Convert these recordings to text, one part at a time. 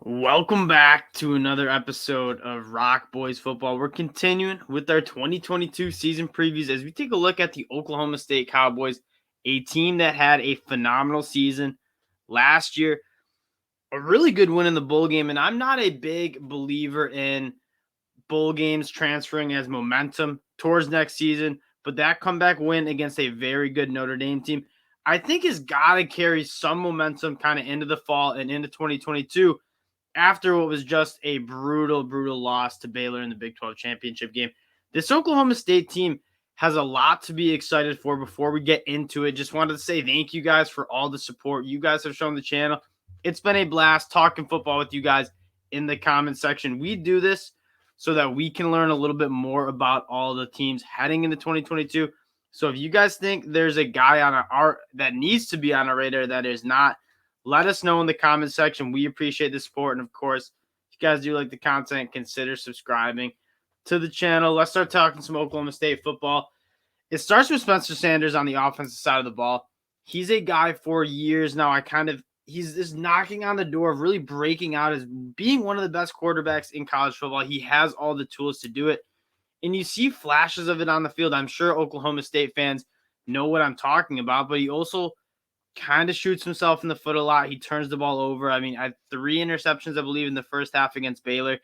Welcome back to another episode of ROC Boys Football. We're continuing with our 2022 season previews as we take a look at the Oklahoma State Cowboys, a team that had a phenomenal season last year, a really good win in the bowl game. And I'm not a big believer in bowl games transferring as momentum towards next season, but that comeback win against a very good Notre Dame team, I think has got to carry some momentum kind of into the fall and into 2022 after what was just a brutal loss to Baylor in the Big 12 championship game. This Oklahoma State team has a lot to be excited for. Before we get into it, just wanted to say thank you guys for all the support you guys have shown the channel. It's been a blast talking football with you guys in the comment section. We do this so that we can learn a little bit more about all the teams heading into 2022. So if you guys think there's a guy on our that needs to be on our radar that is not, let us know in the comment section. We appreciate the support. And of course, if you guys do like the content, consider subscribing to the channel. Let's start talking some Oklahoma State football. It starts with Spencer Saunders on the offensive side of the ball. He's a guy for years now. He's just knocking on the door of really breaking out as being one of the best quarterbacks in college football. He has all the tools to do it. And you see flashes of it on the field. I'm sure Oklahoma State fans know what I'm talking about, but he also kind of shoots himself in the foot a lot. He turns the ball over. I mean, I had 3 interceptions, I believe, in the first half against Baylor.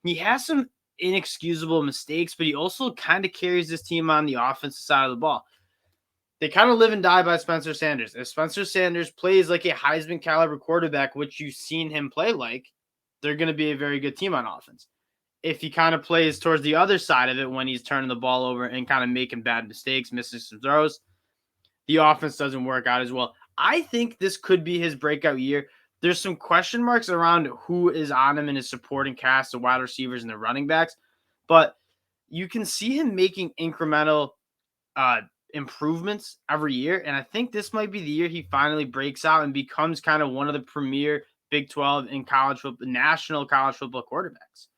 He has some inexcusable mistakes, but he also kind of carries this team on the offensive side of the ball. They kind of live and die by Spencer Saunders. If Spencer Saunders plays like a Heisman caliber quarterback, which you've seen him play like, they're going to be a very good team on offense. If he kind of plays towards the other side of it when he's turning the ball over and kind of making bad mistakes, missing some throws, the offense doesn't work out as well. I think this could be his breakout year. There's some question marks around who is on him in his supporting cast, the wide receivers and the running backs, but you can see him making incremental improvements every year. And I think this might be the year he finally breaks out and becomes kind of one of the premier Big 12 in college football, national college football quarterbacks.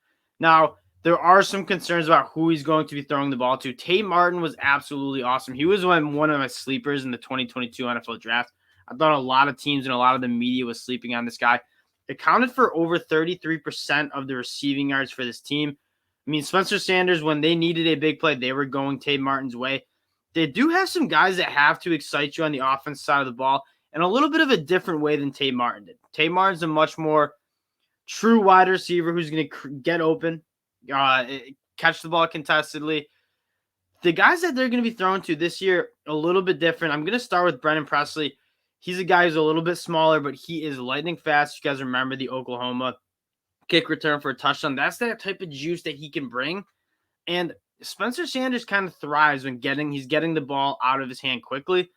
Now, there are some concerns about who he's going to be throwing the ball to. Tate Martin was absolutely awesome. He was one of my sleepers in the 2022 NFL draft. I thought a lot of teams and a lot of the media was sleeping on this guy. Accounted for over 33% of the receiving yards for this team. I mean, Spencer Saunders, when they needed a big play, they were going Tate Martin's way. They do have some guys that have to excite you on the offense side of the ball in a little bit of a different way than Tate Martin did. Tate Martin's a much more true wide receiver who's going to get open, catch the ball contestedly. The guys that they're going to be thrown to this year, a little bit different. I'm going to start with Brennan Presley. He's a guy who's a little bit smaller, but he is lightning fast. You guys remember the Oklahoma kick return for a touchdown. That's that type of juice that he can bring. And Spencer Saunders kind of thrives when he's getting the ball out of his hand quickly.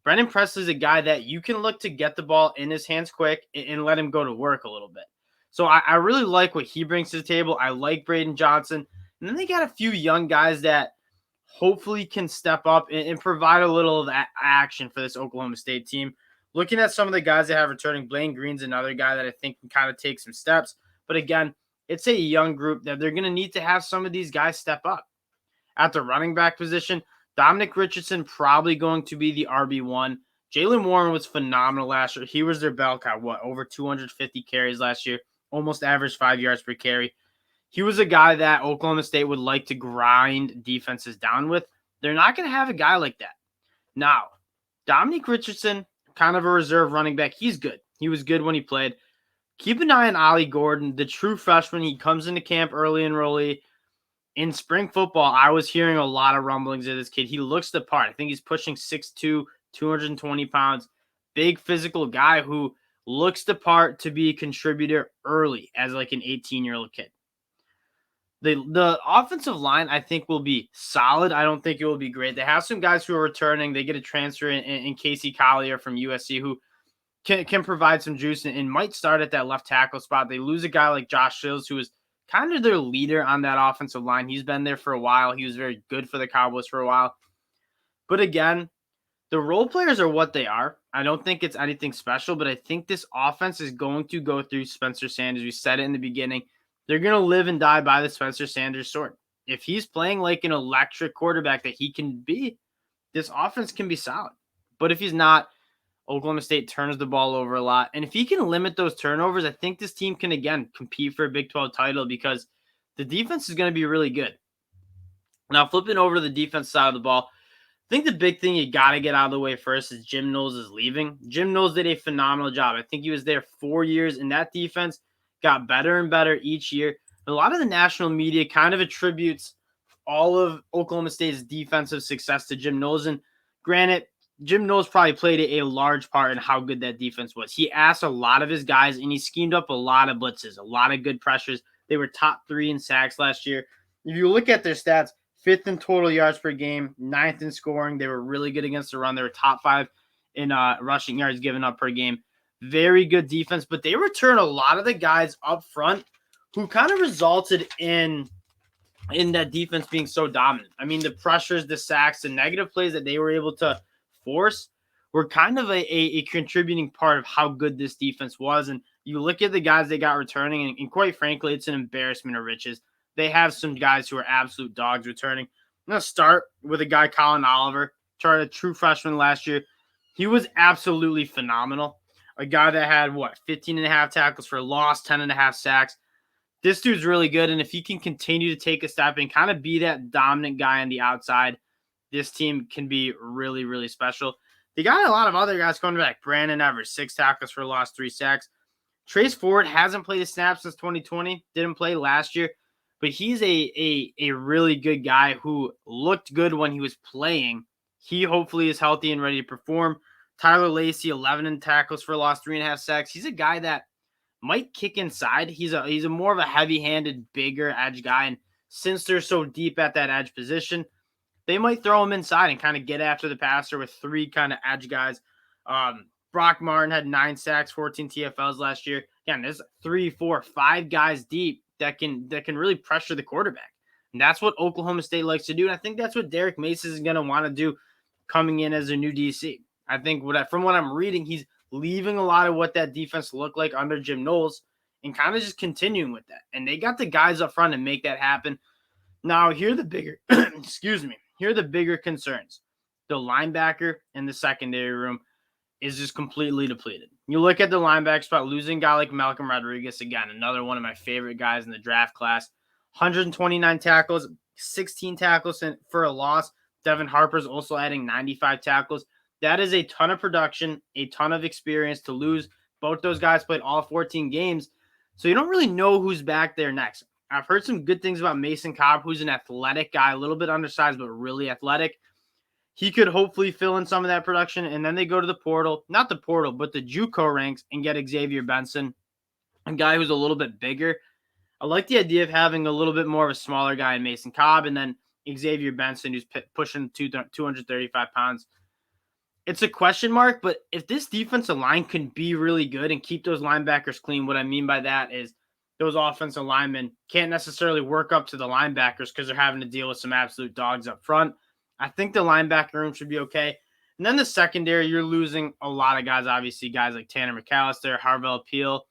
Brennan Presley is a guy that you can look to get the ball in his hands quick and let him go to work a little bit. So I really like what he brings to the table. I like Braden Johnson. And then they got a few young guys that hopefully can step up and provide a little of that action for this Oklahoma State team. Looking at some of the guys that have returning, Blaine Green's another guy that I think can kind of take some steps. But again, it's a young group that they're going to need to have some of these guys step up. At the running back position, Dominic Richardson probably going to be the RB1. Jalen Warren was phenomenal last year. He was their bell cow, over 250 carries last year, almost averaged 5 yards per carry. He was a guy that Oklahoma State would like to grind defenses down with. They're not going to have a guy like that. Now, Dominic Richardson, kind of a reserve running back. He's good. He was good when he played. Keep an eye on Ollie Gordon, the true freshman. He comes into camp early enrollee. In spring football, I was hearing a lot of rumblings of this kid. He looks the part. I think he's pushing 6'2", 220 pounds. Big physical guy who looks the part to be a contributor early as like an 18-year-old kid. The offensive line, I think, will be solid. I don't think it will be great. They have some guys who are returning. They get a transfer in Casey Collier from USC who can provide some juice and might start at that left tackle spot. They lose a guy like Josh Shields, who is kind of their leader on that offensive line. He's been there for a while. He was very good for the Cowboys for a while. But again, the role players are what they are. I don't think it's anything special, but I think this offense is going to go through Spencer Saunders. We said it in the beginning. They're going to live and die by the Spencer Saunders sword. If he's playing like an electric quarterback that he can be, this offense can be solid. But if he's not, Oklahoma State turns the ball over a lot. And if he can limit those turnovers, I think this team can, again, compete for a Big 12 title because the defense is going to be really good. Now, flipping over to the defense side of the ball, I think the big thing you got to get out of the way first is Jim Knowles is leaving. Jim Knowles did a phenomenal job. I think he was there 4 years, and that defense got better and better each year. A lot of the national media kind of attributes all of Oklahoma State's defensive success to Jim Knowles. And granted, Jim Knowles probably played a large part in how good that defense was. He asked a lot of his guys, and he schemed up a lot of blitzes, a lot of good pressures. They were top 3 in sacks last year. If you look at their stats, 5th in total yards per game, 9th in scoring. They were really good against the run. They were top 5 in rushing yards given up per game. Very good defense, but they return a lot of the guys up front who kind of resulted in that defense being so dominant. I mean, the pressures, the sacks, the negative plays that they were able to force were kind of a contributing part of how good this defense was. And you look at the guys they got returning, and quite frankly, it's an embarrassment of riches. They have some guys who are absolute dogs returning. I'm going to start with a guy, Colin Oliver, started a true freshman last year. He was absolutely phenomenal. A guy that had, 15 and a half tackles for loss, 10 and a half sacks. This dude's really good, and if he can continue to take a step and kind of be that dominant guy on the outside, this team can be really, really special. They got a lot of other guys coming back. Brandon Evers, 6 tackles for loss, 3 sacks. Trace Ford hasn't played a snap since 2020. Didn't play last year. But he's a really good guy who looked good when he was playing. He hopefully is healthy and ready to perform. Tyler Lacey, 11 in tackles for loss, 3.5 sacks. He's a guy that might kick inside. He's a more of a heavy-handed, bigger edge guy. And since they're so deep at that edge position, they might throw him inside and kind of get after the passer with 3 kind of edge guys. Brock Martin had 9 sacks, 14 TFLs last year. Again, there's 3, 4, 5 guys deep that can really pressure the quarterback. And that's what Oklahoma State likes to do. And I think that's what Derek Mason is going to want to do coming in as a new DC. I think from what I'm reading, he's leaving a lot of what that defense looked like under Jim Knowles and kind of just continuing with that. And they got the guys up front to make that happen. Now, here are the bigger, here are the bigger concerns. The linebacker in the secondary room is just completely depleted. You look at the linebacker spot, losing a guy like Malcolm Rodriguez, again, another one of my favorite guys in the draft class. 129 tackles, 16 tackles for a loss. Devin Harper's also adding 95 tackles. That is a ton of production, a ton of experience to lose. Both those guys played all 14 games, so you don't really know who's back there next. I've heard some good things about Mason Cobb, who's an athletic guy, a little bit undersized, but really athletic. He could hopefully fill in some of that production, and then they go to the portal, not the portal, but the JUCO ranks and get Xavier Benson, a guy who's a little bit bigger. I like the idea of having a little bit more of a smaller guy in Mason Cobb, and then Xavier Benson, who's pushing 235 pounds. It's a question mark, but if this defensive line can be really good and keep those linebackers clean, what I mean by that is those offensive linemen can't necessarily work up to the linebackers because they're having to deal with some absolute dogs up front. I think the linebacker room should be okay. And then the secondary, you're losing a lot of guys, obviously, guys like Tanner McAllister, Harvell Peel.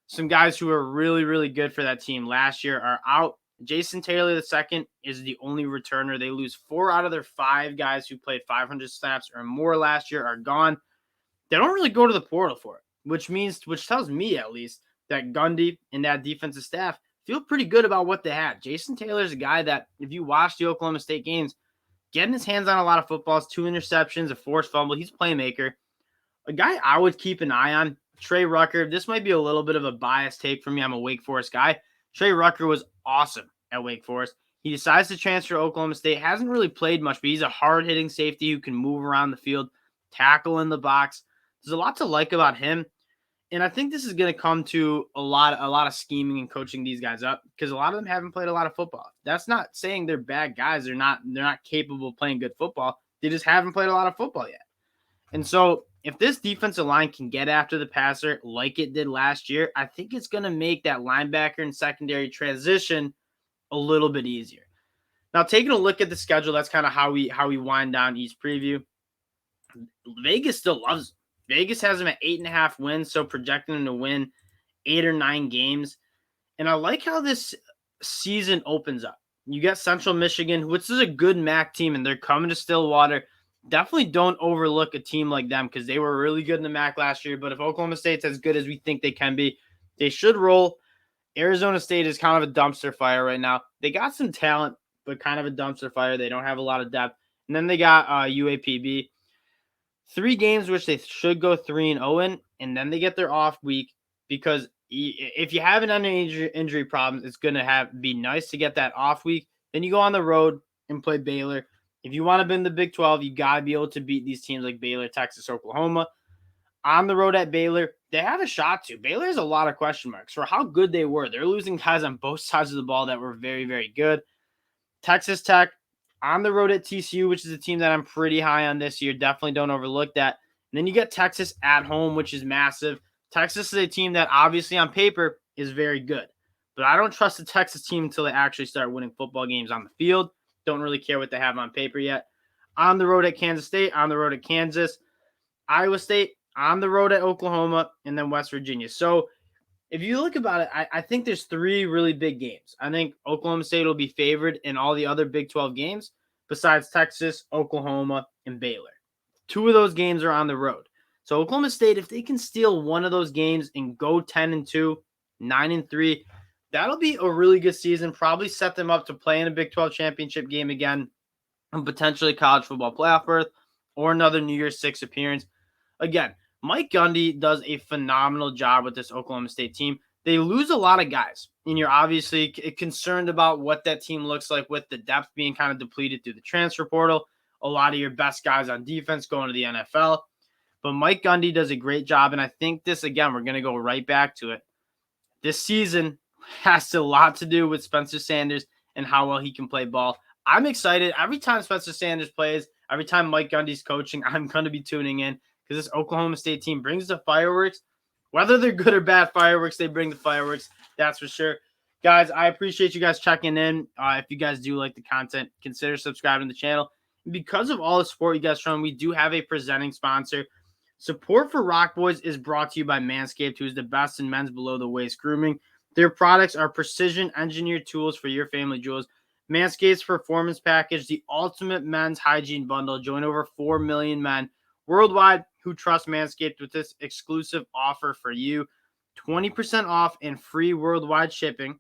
Some guys who are really, really good for that team last year are out. Jason Taylor II is the only returner. They lose 4 out of their 5 guys who played 500 snaps or more last year are gone. They don't really go to the portal for it, which tells me at least that Gundy and that defensive staff feel pretty good about what they had. Jason Taylor is a guy that, if you watch the Oklahoma State games, getting his hands on a lot of footballs, 2 interceptions, a forced fumble. He's a playmaker. A guy I would keep an eye on, Trey Rucker. This might be a little bit of a biased take for me. I'm a Wake Forest guy. Trey Rucker was awesome at Wake Forest. He decides to transfer to Oklahoma State. Hasn't really played much, but he's a hard-hitting safety who can move around the field, tackle in the box. There's a lot to like about him. And I think this is going to come to a lot of scheming and coaching these guys up because a lot of them haven't played a lot of football. That's not saying they're bad guys. They're not capable of playing good football. They just haven't played a lot of football yet. And so if this defensive line can get after the passer like it did last year, I think it's going to make that linebacker and secondary transition a little bit easier. Now, taking a look at the schedule, that's kind of how we wind down each preview. Vegas still loves them. Vegas has them at 8.5 wins, so projecting them to win 8 or 9 games. And I like how this season opens up. You got Central Michigan, which is a good MAC team, and they're coming to Stillwater. definitely don't overlook a team like them because they were really good in the MAC last year. But if Oklahoma State's as good as we think they can be, they should roll. Arizona State is kind of a dumpster fire right now. They got some talent, but kind of a dumpster fire. They don't have a lot of depth. And then they got UAPB. 3 games which they should go 3-0 in, and then they get their off week because if you have an injury problems, it's going to be nice to get that off week. Then you go on the road and play Baylor. If you want to be in the Big 12, you got to be able to beat these teams like Baylor, Texas, Oklahoma. On the road at Baylor, they have a shot to. Baylor has a lot of question marks for how good they were. They're losing guys on both sides of the ball that were very, very good. Texas Tech, on the road at TCU, which is a team that I'm pretty high on this year. Definitely don't overlook that. And then you get Texas at home, which is massive. Texas is a team that obviously on paper is very good. But I don't trust the Texas team until they actually start winning football games on the field. Don't really care what they have on paper yet. On the road at Kansas State, on the road at Kansas, Iowa State, on the road at Oklahoma, and then West Virginia. So if you look about it, I think there's 3 really big games. I think Oklahoma State will be favored in all the other Big 12 games besides Texas, Oklahoma, and Baylor. 2 of those games are on the road. So Oklahoma State, if they can steal one of those games and go 10-2, 9-3, that'll be a really good season. Probably set them up to play in a Big 12 championship game again, and potentially college football playoff berth or another New Year's Six appearance. Again, Mike Gundy does a phenomenal job with this Oklahoma State team. They lose a lot of guys, and you're obviously concerned about what that team looks like with the depth being kind of depleted through the transfer portal. A lot of your best guys on defense going to the NFL. But Mike Gundy does a great job, and I think this, again, we're going to go right back to it. This season has a lot to do with Spencer Saunders and how well he can play ball. I'm excited. Every time Spencer Saunders plays, every time Mike Gundy's coaching, I'm going to be tuning in because this Oklahoma State team brings the fireworks. Whether they're good or bad fireworks, they bring the fireworks. That's for sure. Guys, I appreciate you guys checking in. If you guys do like the content, consider subscribing to the channel. And because of all the support you guys shown, we do have a presenting sponsor. Support for ROC Boys is brought to you by Manscaped, who is the best in men's below-the-waist grooming. Their products are precision-engineered tools for your family jewels. Manscaped's Performance Package, the ultimate men's hygiene bundle. Join over 4 million men worldwide who trust Manscaped with this exclusive offer for you. 20% off and free worldwide shipping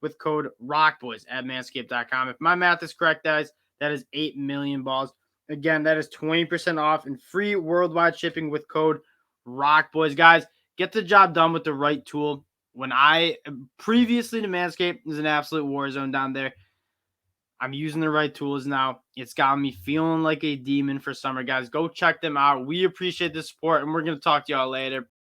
with code ROCBOYS at manscaped.com. If my math is correct, guys, that is 8 million balls. Again, that is 20% off and free worldwide shipping with code ROCBOYS. Guys, get the job done with the right tool. When I previously to Manscaped was an absolute war zone down there. I'm using the right tools now. It's got me feeling like a demon for summer, guys. Go check them out. We appreciate the support, and we're going to talk to y'all later.